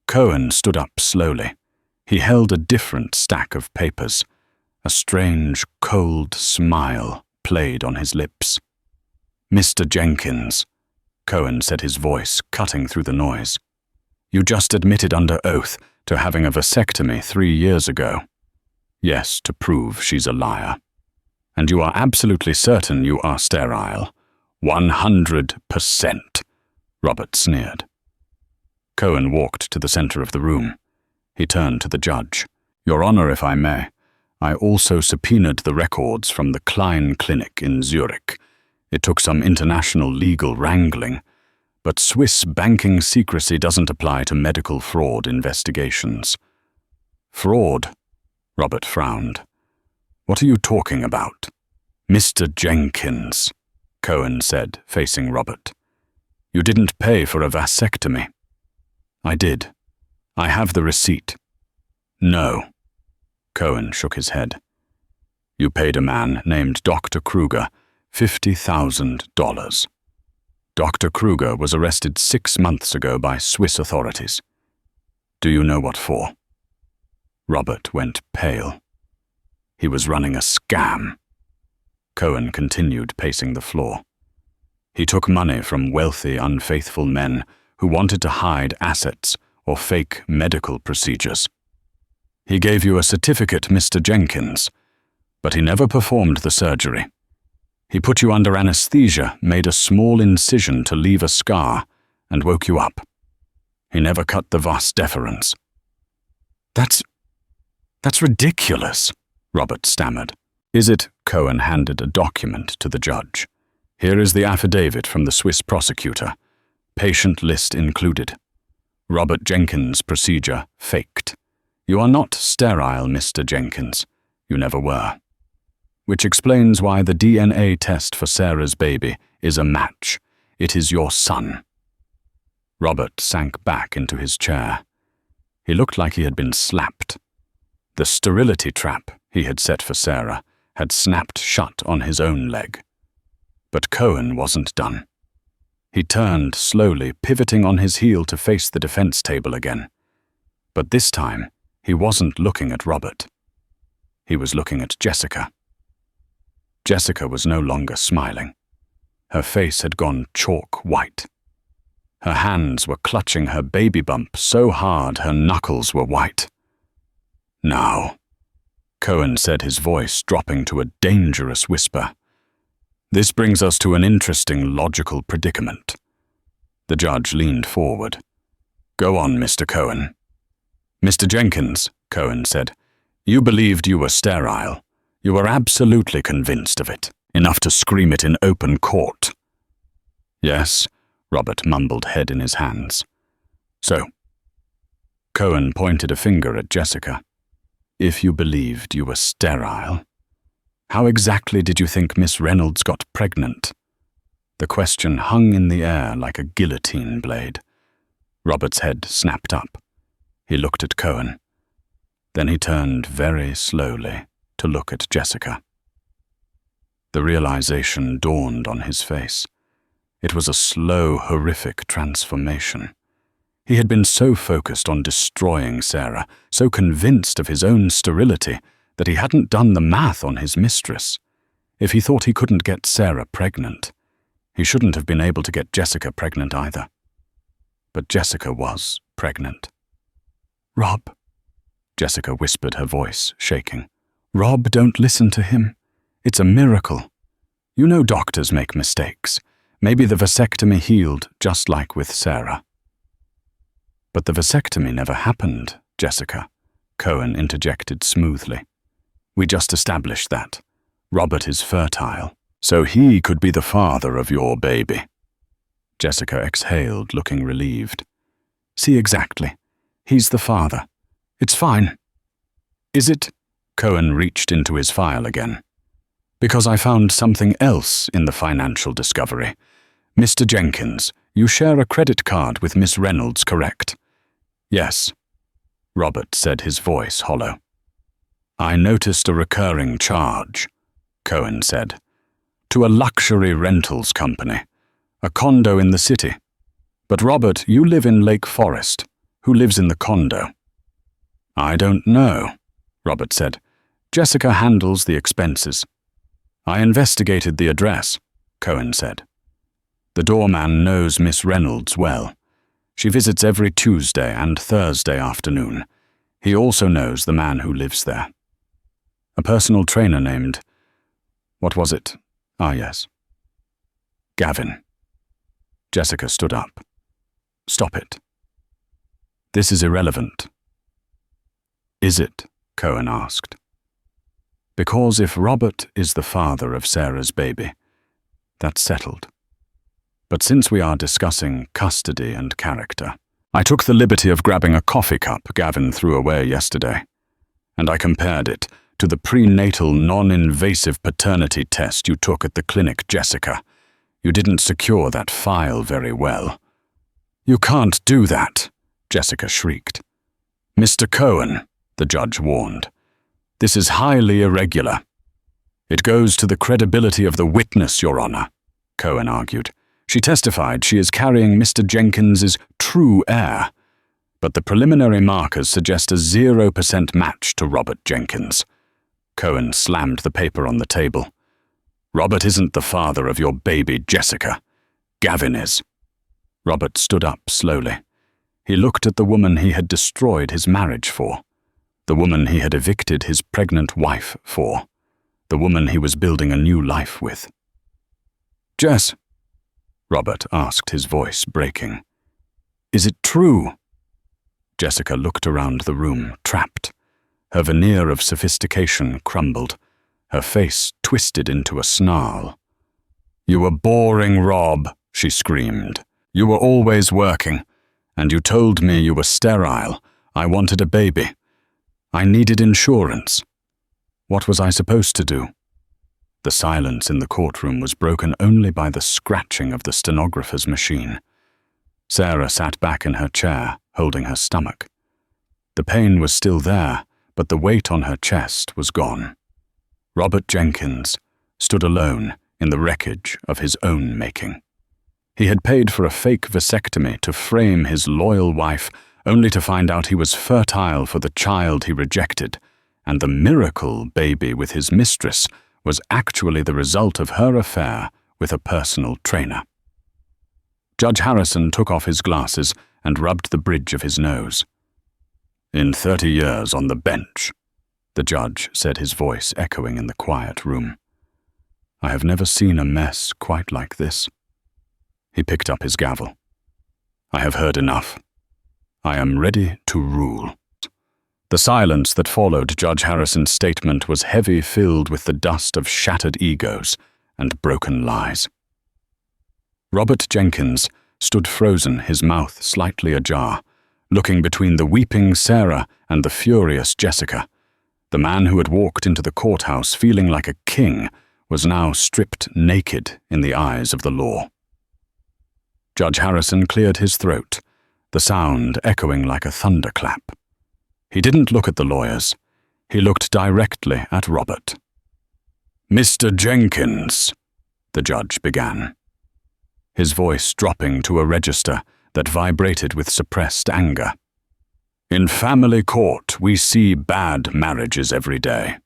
Cohen stood up slowly. He held a different stack of papers. A strange, cold smile played on his lips. "Mr. Jenkins," Cohen said, his voice cutting through the noise. "You just admitted under oath to having a vasectomy 3 years ago. Yes, to prove she's a liar. And you are absolutely certain you are sterile." 100%, Robert sneered. Cohen walked to the center of the room. He turned to the judge. "Your Honor, if I may, I also subpoenaed the records from the Klein Clinic in Zurich. It took some international legal wrangling, but Swiss banking secrecy doesn't apply to medical fraud investigations." "Fraud?" Robert frowned. "What are you talking about?" "Mr. Jenkins," Cohen said, facing Robert. "You didn't pay for a vasectomy." "I did. I have the receipt." "No." Cohen shook his head. "You paid a man named Dr. Kruger $50,000. Dr. Kruger was arrested 6 months ago by Swiss authorities. Do you know what for?" Robert went pale. He was running a scam. Cohen continued pacing the floor. "He took money from wealthy, unfaithful men who wanted to hide assets or fake medical procedures. He gave you a certificate, Mr. Jenkins, but he never performed the surgery. He put you under anesthesia, made a small incision to leave a scar, and woke you up. He never cut the vas deferens." That's ridiculous," Robert stammered. "Is it?" Cohen handed a document to the judge. "Here is the affidavit from the Swiss prosecutor. Patient list included. Robert Jenkins' procedure faked. You are not sterile, Mr. Jenkins. You never were. Which explains why the DNA test for Sarah's baby is a match. It is your son." Robert sank back into his chair. He looked like he had been slapped. The sterility trap he had set for Sarah had snapped shut on his own leg. But Cohen wasn't done. He turned slowly, pivoting on his heel to face the defense table again. But this time, he wasn't looking at Robert. He was looking at Jessica. Jessica was no longer smiling. Her face had gone chalk white. Her hands were clutching her baby bump so hard her knuckles were white. "Now," Cohen said, his voice dropping to a dangerous whisper, "this brings us to an interesting logical predicament." The judge leaned forward. "Go on, Mr. Cohen." "Mr. Jenkins," Cohen said, "you believed you were sterile. You were absolutely convinced of it, enough to scream it in open court." "Yes," Robert mumbled, head in his hands. "So?" Cohen pointed a finger at Jessica. "If you believed you were sterile, how exactly did you think Miss Reynolds got pregnant?" The question hung in the air like a guillotine blade. Robert's head snapped up. He looked at Cohen. Then he turned very slowly to look at Jessica. The realization dawned on his face. It was a slow, horrific transformation. He had been so focused on destroying Sarah, so convinced of his own sterility, that he hadn't done the math on his mistress. If he thought he couldn't get Sarah pregnant, he shouldn't have been able to get Jessica pregnant either. But Jessica was pregnant. "Rob," Jessica whispered, her voice shaking. "Rob, don't listen to him. It's a miracle. You know doctors make mistakes. Maybe the vasectomy healed just like with Sarah." "But the vasectomy never happened, Jessica," Cohen interjected smoothly. "We just established that. Robert is fertile, so he could be the father of your baby." Jessica exhaled, looking relieved. "See, exactly. He's the father. It's fine." "Is it?" Cohen reached into his file again. "Because I found something else in the financial discovery. Mr. Jenkins, you share a credit card with Miss Reynolds, correct?" "Yes," Robert said, his voice hollow. "I noticed a recurring charge," Cohen said, "to a luxury rentals company, a condo in the city. But Robert, you live in Lake Forest. Who lives in the condo?" "I don't know," Robert said. "Jessica handles the expenses." "I investigated the address," Cohen said. "The doorman knows Miss Reynolds well. She visits every Tuesday and Thursday afternoon. He also knows the man who lives there. A personal trainer named... what was it? Ah, yes. Gavin." Jessica stood up. "Stop it. This is irrelevant." "Is it?" Cohen asked. "Because if Robert is the father of Sarah's baby, that's settled. But since we are discussing custody and character, I took the liberty of grabbing a coffee cup Gavin threw away yesterday, and I compared it to the prenatal non-invasive paternity test you took at the clinic, Jessica. You didn't secure that file very well." "You can't do that," Jessica shrieked. "Mr. Cohen," the judge warned, "this is highly irregular." "It goes to the credibility of the witness, Your Honor," Cohen argued. "She testified she is carrying Mr. Jenkins's true heir, but the preliminary markers suggest a 0% match to Robert Jenkins." Cohen slammed the paper on the table. "Robert isn't the father of your baby, Jessica. Gavin is." Robert stood up slowly. He looked at the woman he had destroyed his marriage for, the woman he had evicted his pregnant wife for, the woman he was building a new life with. "Jess," Robert asked, his voice breaking, "is it true?" Jessica looked around the room, trapped. Her veneer of sophistication crumbled, her face twisted into a snarl. "You were boring, Rob," she screamed. "You were always working, and you told me you were sterile. I wanted a baby. I needed insurance. What was I supposed to do?" The silence in the courtroom was broken only by the scratching of the stenographer's machine. Sarah sat back in her chair, holding her stomach. The pain was still there, but the weight on her chest was gone. Robert Jenkins stood alone in the wreckage of his own making. He had paid for a fake vasectomy to frame his loyal wife, only to find out he was fertile for the child he rejected, and the miracle baby with his mistress was actually the result of her affair with a personal trainer. Judge Harrison took off his glasses and rubbed the bridge of his nose. "In 30 years on the bench," the judge said, his voice echoing in the quiet room, "I have never seen a mess quite like this." He picked up his gavel. "I have heard enough. I am ready to rule." The silence that followed Judge Harrison's statement was heavy, filled with the dust of shattered egos and broken lies. Robert Jenkins stood frozen, his mouth slightly ajar, looking between the weeping Sarah and the furious Jessica. The man who had walked into the courthouse feeling like a king was now stripped naked in the eyes of the law. Judge Harrison cleared his throat, the sound echoing like a thunderclap. He didn't look at the lawyers. He looked directly at Robert. "Mr. Jenkins," the judge began. his voice dropping to a register that vibrated with suppressed anger. In family court, we see bad marriages every day.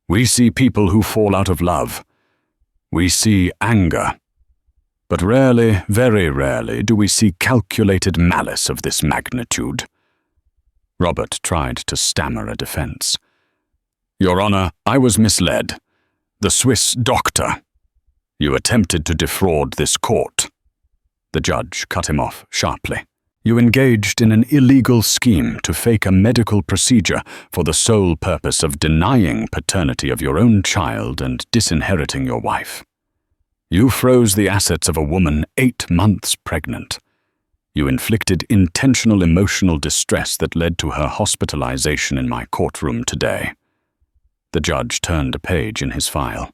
We see people who fall out of love. We see anger. But rarely, very rarely, do we see calculated malice of this magnitude. Robert tried to stammer a defense. Your Honor, I was misled. The Swiss doctor. You attempted to defraud this court. The judge cut him off sharply. You engaged in an illegal scheme to fake a medical procedure for the sole purpose of denying paternity of your own child and disinheriting your wife. You froze the assets of a woman 8 months pregnant. You inflicted intentional emotional distress that led to her hospitalization in my courtroom today. The judge turned a page in his file.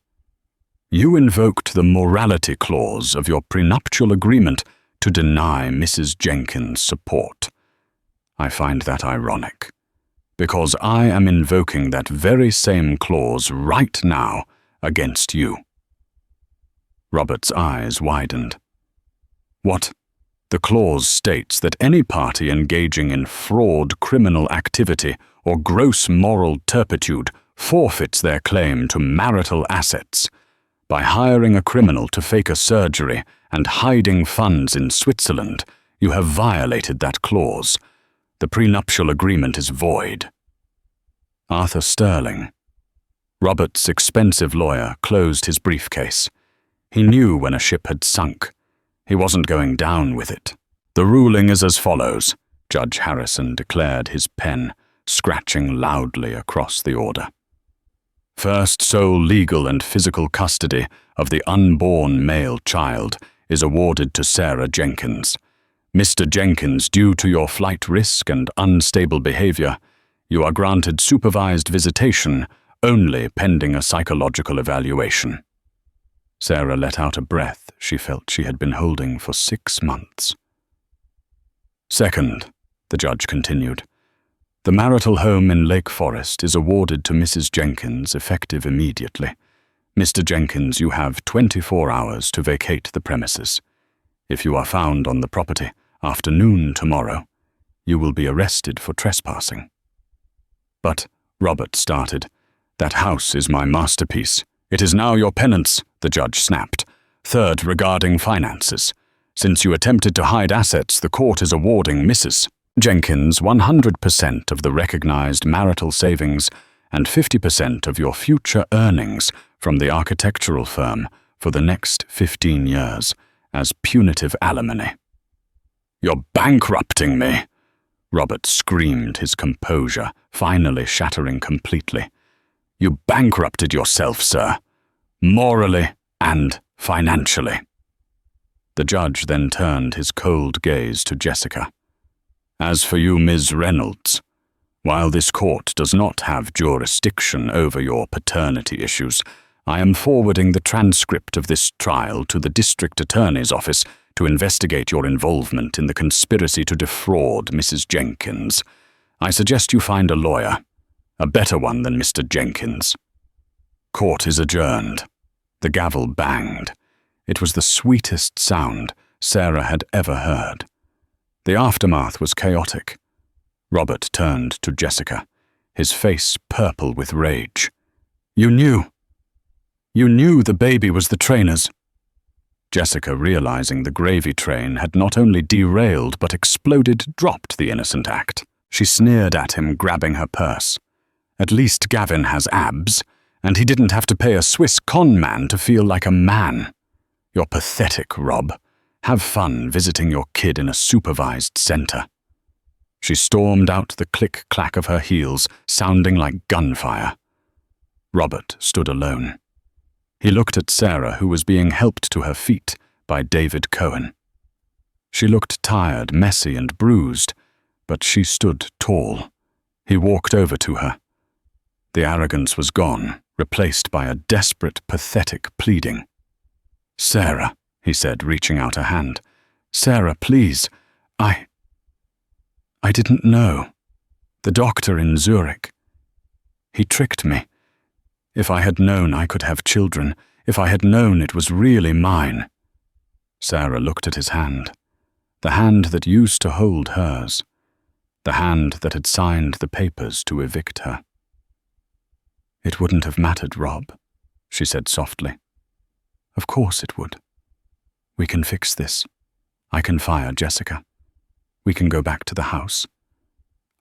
You invoked the morality clause of your prenuptial agreement to deny Mrs. Jenkins support. I find that ironic, because I am invoking that very same clause right now against you. Robert's eyes widened. What? The clause states that any party engaging in fraud, criminal activity, or gross moral turpitude forfeits their claim to marital assets. By hiring a criminal to fake a surgery and hiding funds in Switzerland, you have violated that clause. The prenuptial agreement is void. Arthur Sterling. Robert's expensive lawyer closed his briefcase. He knew when a ship had sunk. He wasn't going down with it. The ruling is as follows, Judge Harrison declared, his pen scratching loudly across the order. First sole legal and physical custody of the unborn male child is awarded to Sarah Jenkins. Mr. Jenkins, due to your flight risk and unstable behavior, you are granted supervised visitation only pending a psychological evaluation. Sarah let out a breath she felt she had been holding for 6 months. Second, the judge continued, the marital home in Lake Forest is awarded to Mrs. Jenkins effective immediately. Mr. Jenkins, you have 24 hours to vacate the premises. If you are found on the property after noon tomorrow, you will be arrested for trespassing. But, Robert started, that house is my masterpiece. It is now your penance, the judge snapped. Third, regarding finances. Since you attempted to hide assets, the court is awarding Mrs. Jenkins 100% of the recognized marital savings and 50% of your future earnings from the architectural firm for the next 15 years as punitive alimony. You're bankrupting me, Robert screamed, his composure finally shattering completely. You bankrupted yourself, sir, morally and financially. The judge then turned his cold gaze to Jessica. As for you, Ms. Reynolds, while this court does not have jurisdiction over your paternity issues, I am forwarding the transcript of this trial to the district attorney's office to investigate your involvement in the conspiracy to defraud Mrs. Jenkins. I suggest you find a lawyer, a better one than Mr. Jenkins. Court is adjourned. The gavel banged. It was the sweetest sound Sarah had ever heard. The aftermath was chaotic. Robert turned to Jessica, his face purple with rage. You knew the baby was the trainer's. Jessica, realizing the gravy train had not only derailed but exploded, dropped the innocent act. She sneered at him, grabbing her purse. At least Gavin has abs, and he didn't have to pay a Swiss con man to feel like a man. You're pathetic, Rob. Have fun visiting your kid in a supervised center. She stormed out, the click-clack of her heels sounding like gunfire. Robert stood alone. He looked at Sarah, who was being helped to her feet by David Cohen. She looked tired, messy, and bruised, but she stood tall. He walked over to her. The arrogance was gone, replaced by a desperate, pathetic pleading. Sarah, he said, reaching out a hand. Sarah, please. I didn't know. The doctor in Zurich. He tricked me. If I had known I could have children, if I had known it was really mine. Sarah looked at his hand, the hand that used to hold hers, the hand that had signed the papers to evict her. "It wouldn't have mattered, Rob," she said softly. "Of course it would. We can fix this. I can fire Jessica. We can go back to the house.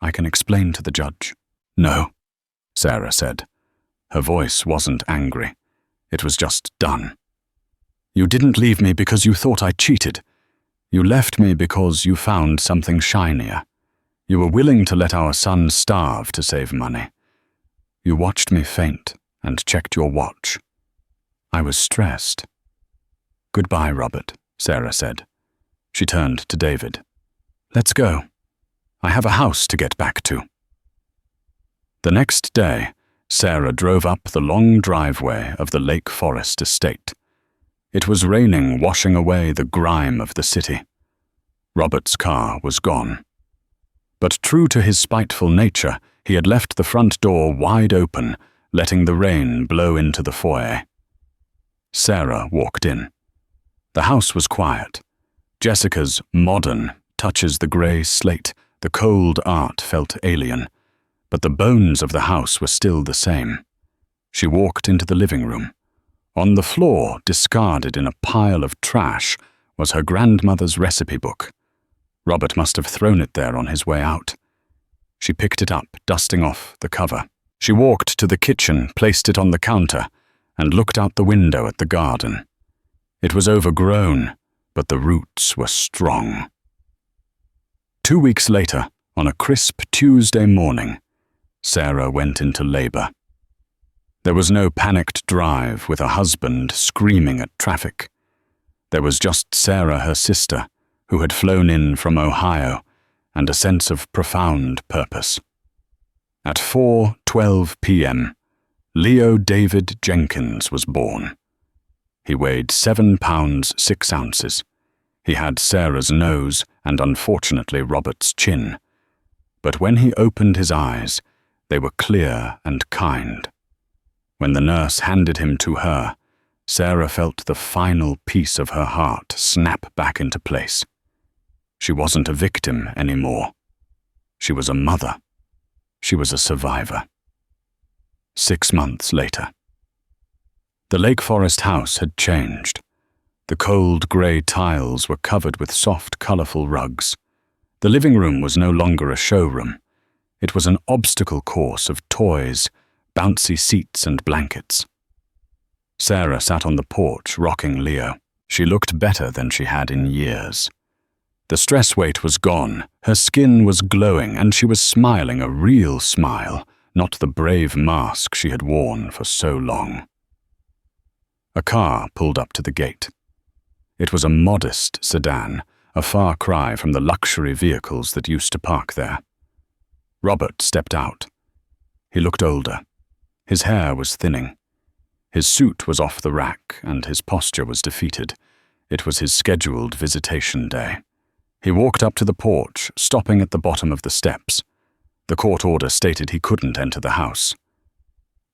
I can explain to the judge." "No," Sarah said. Her voice wasn't angry. It was just done. "You didn't leave me because you thought I cheated. You left me because you found something shinier. You were willing to let our son starve to save money. You watched me faint and checked your watch. I was stressed." "Goodbye, Robert," Sarah said. She turned to David. "Let's go. I have a house to get back to." The next day, Sarah drove up the long driveway of the Lake Forest estate. It was raining, washing away the grime of the city. Robert's car was gone. But true to his spiteful nature, he had left the front door wide open, letting the rain blow into the foyer. Sarah walked in. The house was quiet. Jessica's modern touches the grey slate, the cold art felt alien, but the bones of the house were still the same. She walked into the living room. On the floor, discarded in a pile of trash, was her grandmother's recipe book. Robert must have thrown it there on his way out. She picked it up, dusting off the cover. She walked to the kitchen, placed it on the counter, and looked out the window at the garden. It was overgrown, but the roots were strong. 2 weeks later, on a crisp Tuesday morning, Sarah went into labor. There was no panicked drive with a husband screaming at traffic. There was just Sarah, her sister, who had flown in from Ohio, and a sense of profound purpose. At 4:12 p.m., Leo David Jenkins was born. He weighed 7 pounds 6 ounces. He had Sarah's nose and unfortunately Robert's chin. But when he opened his eyes, they were clear and kind. When the nurse handed him to her, Sarah felt the final piece of her heart snap back into place. She wasn't a victim anymore. She was a mother. She was a survivor. 6 months later. The Lake Forest house had changed. The cold grey tiles were covered with soft, colourful rugs. The living room was no longer a showroom. It was an obstacle course of toys, bouncy seats and blankets. Sarah sat on the porch, rocking Leo. She looked better than she had in years. The stress weight was gone, her skin was glowing, and she was smiling a real smile, not the brave mask she had worn for so long. A car pulled up to the gate. It was a modest sedan, a far cry from the luxury vehicles that used to park there. Robert stepped out. He looked older. His hair was thinning. His suit was off the rack, and his posture was defeated. It was his scheduled visitation day. He walked up to the porch, stopping at the bottom of the steps. The court order stated he couldn't enter the house.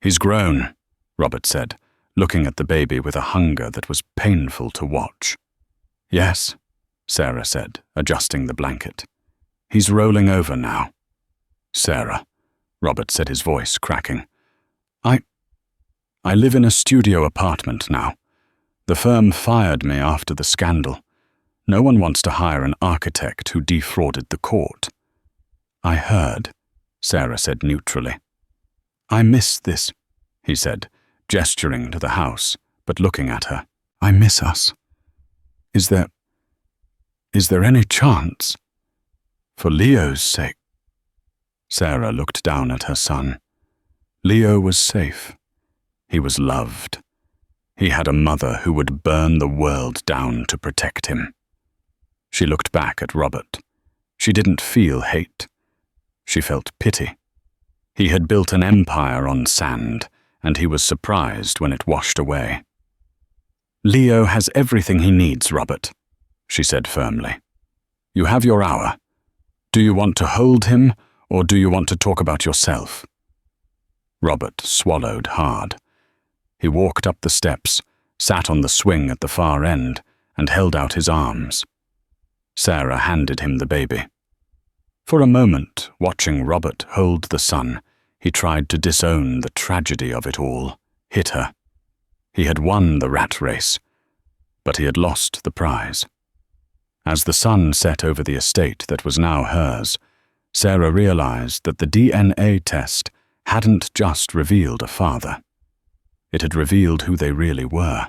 "He's grown," Robert said, looking at the baby with a hunger that was painful to watch. "Yes," Sarah said, adjusting the blanket. "He's rolling over now." "Sarah," Robert said, his voice cracking. I live in a studio apartment now. The firm fired me after the scandal. No one wants to hire an architect who defrauded the court." "I heard," Sarah said neutrally. "I miss this," he said, gesturing to the house, but looking at her. "I miss us. Is there any chance? For Leo's sake." Sarah looked down at her son. Leo was safe. He was loved. He had a mother who would burn the world down to protect him. She looked back at Robert. She didn't feel hate. She felt pity. He had built an empire on sand, and he was surprised when it washed away. "Leo has everything he needs, Robert," she said firmly. "You have your hour. Do you want to hold him, or do you want to talk about yourself?" Robert swallowed hard. He walked up the steps, sat on the swing at the far end, and held out his arms. Sarah handed him the baby. For a moment, watching Robert hold the son, he tried to disown the tragedy of it all, hit her. He had won the rat race, but he had lost the prize. As the sun set over the estate that was now hers, Sarah realized that the DNA test hadn't just revealed a father. It had revealed who they really were.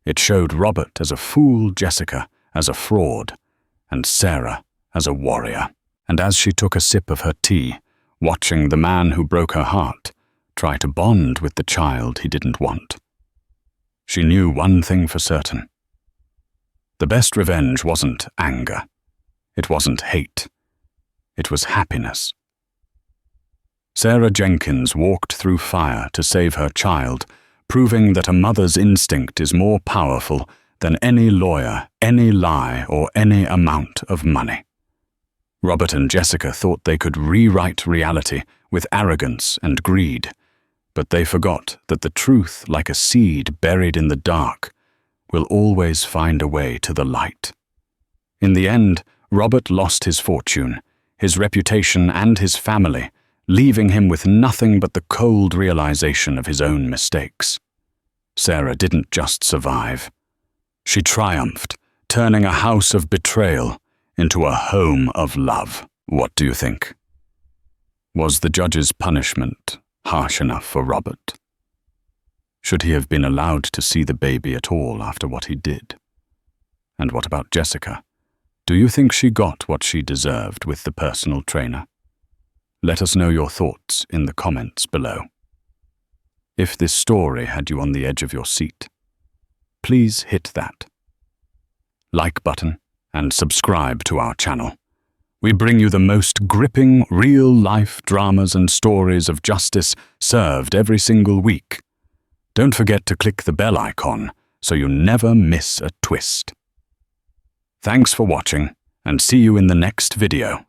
It showed Robert as a fool, Jessica as a fraud, and Sarah as a warrior. And as she took a sip of her tea, watching the man who broke her heart try to bond with the child he didn't want, she knew one thing for certain. The best revenge wasn't anger. It wasn't hate. It was happiness. Sarah Jenkins walked through fire to save her child, proving that a mother's instinct is more powerful than any lawyer, any lie, or any amount of money. Robert and Jessica thought they could rewrite reality with arrogance and greed, but they forgot that the truth, like a seed buried in the dark, will always find a way to the light. In the end, Robert lost his fortune, his reputation, and his family, leaving him with nothing but the cold realization of his own mistakes. Sarah didn't just survive. She triumphed, turning a house of betrayal into a home of love. What do you think? Was the judge's punishment harsh enough for Robert? Should he have been allowed to see the baby at all after what he did? And what about Jessica? Do you think she got what she deserved with the personal trainer? Let us know your thoughts in the comments below. If this story had you on the edge of your seat, please hit that like button and subscribe to our channel. We bring you the most gripping, real-life dramas and stories of justice served every single week. Don't forget to click the bell icon so you never miss a twist. Thanks for watching, and see you in the next video.